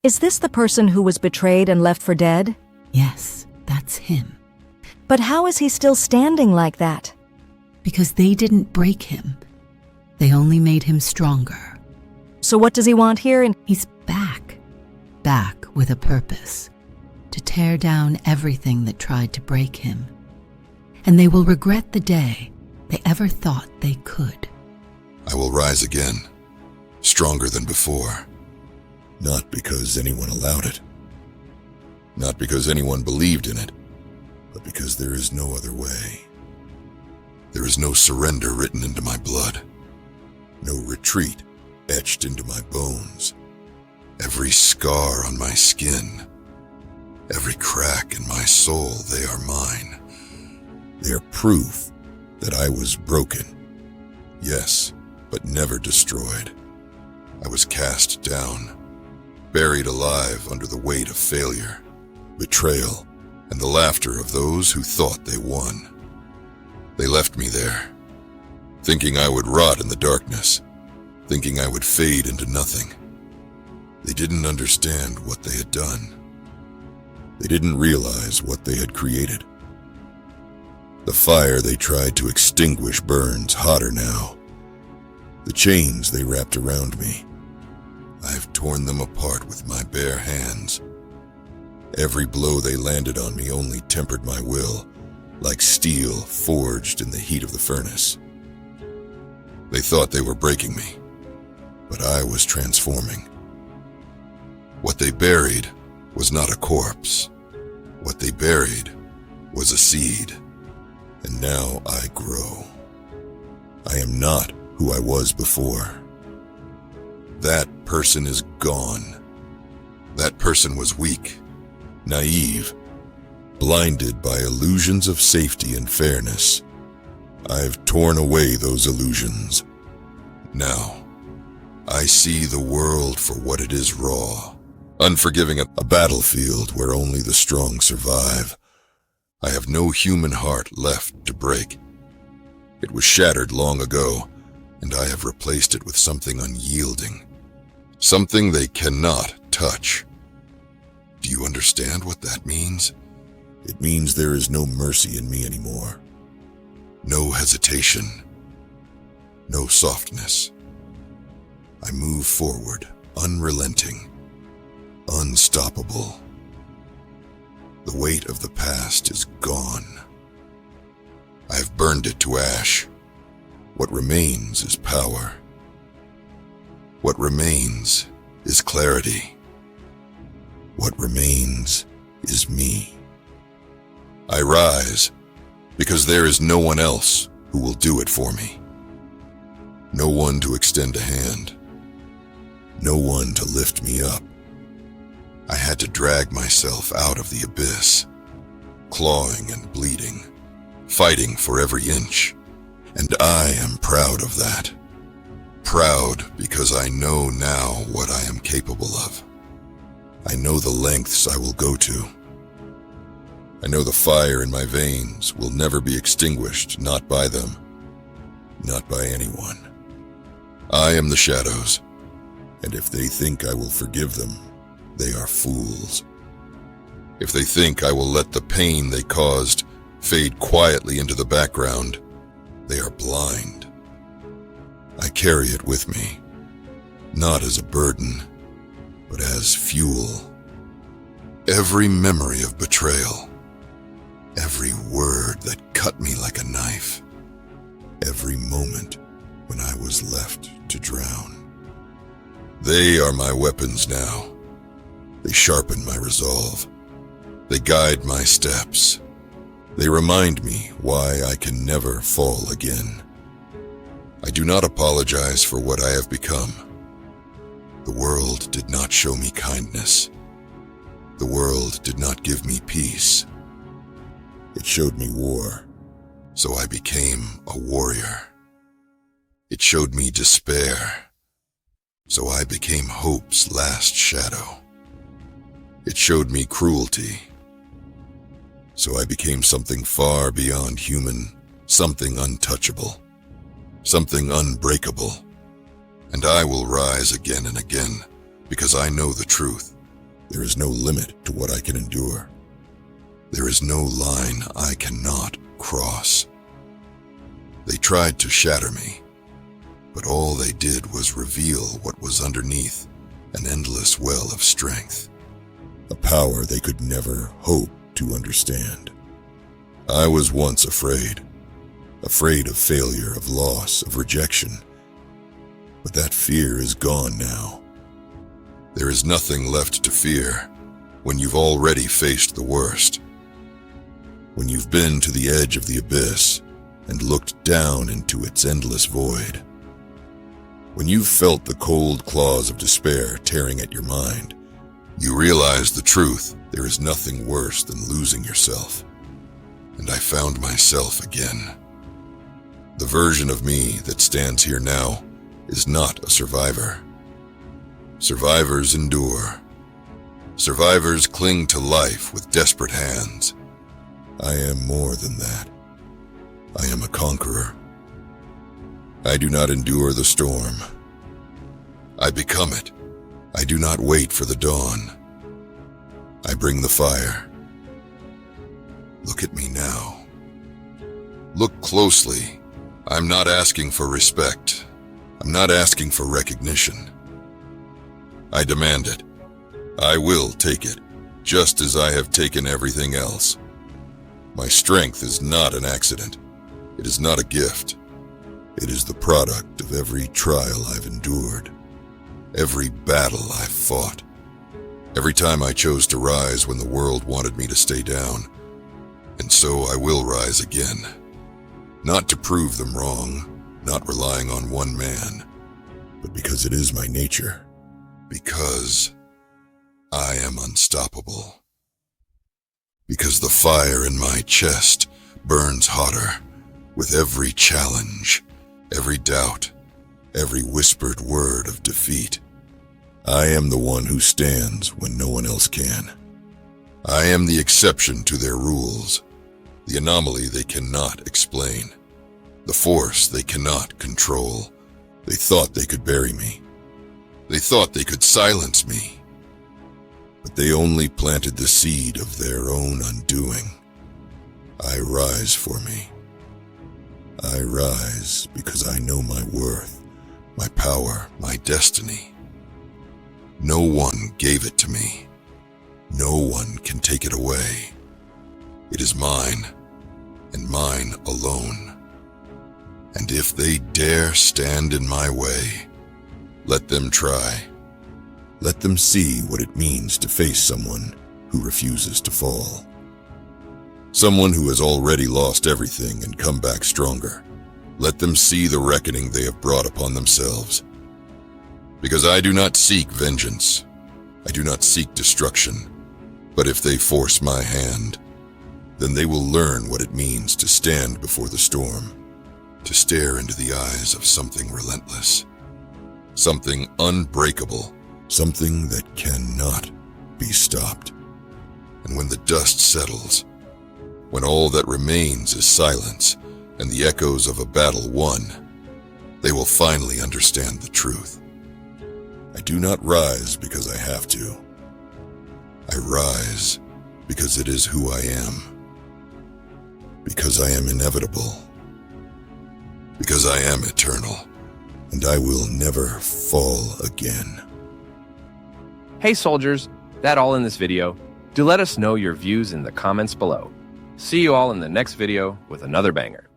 Is this the person who was betrayed and left for dead? Yes, that's him. But how is he still standing like that? Because they didn't break him. They only made him stronger. So what does he want here? He's back. Back with a purpose. To tear down everything that tried to break him. And they will regret the day they ever thought they could. I will rise again, stronger than before. Not because anyone allowed it. Not because anyone believed in it, but because there is no other way. There is no surrender written into my blood. No retreat etched into my bones. Every scar on my skin, every crack in my soul, they are mine. They are proof that I was broken. Yes, but never destroyed. I was cast down, buried alive under the weight of failure, betrayal, and the laughter of those who thought they won. They left me there, thinking I would rot in the darkness, thinking I would fade into nothing. They didn't understand what they had done. They didn't realize what they had created. The fire they tried to extinguish burns hotter now. The chains they wrapped around me, I've torn them apart with my bare hands. Every blow they landed on me only tempered my will, like steel forged in the heat of the furnace. They thought they were breaking me, but I was transforming. What they buried was not a corpse. What they buried was a seed, and now I grow. I am not who I was before. That person is gone. That person was weak, naive, blinded by illusions of safety and fairness. I've torn away those illusions. Now, I see the world for what it is raw, unforgiving, a battlefield where only the strong survive. I have no human heart left to break. It was shattered long ago, and I have replaced it with something unyielding, something they cannot touch. Do you understand what that means? It means there is no mercy in me anymore. No hesitation. No softness. I move forward, unrelenting, unstoppable. The weight of the past is gone. I have burned it to ash. What remains is power. What remains is clarity. What remains is me. I rise because there is no one else who will do it for me. No one to extend a hand. No one to lift me up. I had to drag myself out of the abyss, clawing and bleeding, fighting for every inch, and I am proud of that. Proud because I know now what I am capable of. I know the lengths I will go to. I know the fire in my veins will never be extinguished, not by them, not by anyone. I am the shadows, and if they think I will forgive them, they are fools. If they think I will let the pain they caused fade quietly into the background, they are blind. I carry it with me, not as a burden, but as fuel. Every memory of betrayal, every word that cut me like a knife, every moment when I was left to drown. They are my weapons now. They sharpen my resolve. They guide my steps. They remind me why I can never fall again. I do not apologize for what I have become. The world did not show me kindness. The world did not give me peace. It showed me war, so I became a warrior. It showed me despair, so I became hope's last shadow. It showed me cruelty, so I became something far beyond human, something untouchable, something unbreakable. And I will rise again and again, because I know the truth. There is no limit to what I can endure. There is no line I cannot cross. They tried to shatter me, but all they did was reveal what was underneath an endless well of strength, a power they could never hope to understand. I was once afraid of failure, of loss, of rejection, but that fear is gone now. There is nothing left to fear when you've already faced the worst, when you've been to the edge of the abyss and looked down into its endless void. When you've felt the cold claws of despair tearing at your mind, you realize the truth. There is nothing worse than losing yourself. And I found myself again. The version of me that stands here now is not a survivor. Survivors endure. Survivors cling to life with desperate hands. I am more than that. I am a conqueror. I do not endure the storm. I become it. I do not wait for the dawn. I bring the fire. Look at me now. Look closely. I'm not asking for respect. I'm not asking for recognition. I demand it. I will take it, just as I have taken everything else. My strength is not an accident. It is not a gift. It is the product of every trial I've endured, every battle I've fought, every time I chose to rise when the world wanted me to stay down. And so I will rise again, not to prove them wrong, not relying on one man, but because it is my nature, because I am unstoppable, because the fire in my chest burns hotter with every challenge, every doubt, every whispered word of defeat. I am the one who stands when no one else can. I am the exception to their rules, the anomaly they cannot explain, the force they cannot control. They thought they could bury me. They thought they could silence me. But they only planted the seed of their own undoing. I rise for me. I rise because I know my worth, my power, my destiny. No one gave it to me. No one can take it away. It is mine, and mine alone. And if they dare stand in my way, let them try. Let them see what it means to face someone who refuses to fall. Someone who has already lost everything and come back stronger. Let them see the reckoning they have brought upon themselves. Because I do not seek vengeance. I do not seek destruction. But if they force my hand, then they will learn what it means to stand before the storm, to stare into the eyes of something relentless, something unbreakable, something that cannot be stopped. And when the dust settles, when all that remains is silence and the echoes of a battle won, they will finally understand the truth. I do not rise because I have to. I rise because it is who I am. Because I am inevitable. Because I am eternal. And I will never fall again. Hey soldiers, that all in this video. Do let us know your views in the comments below. See you all in the next video with another banger.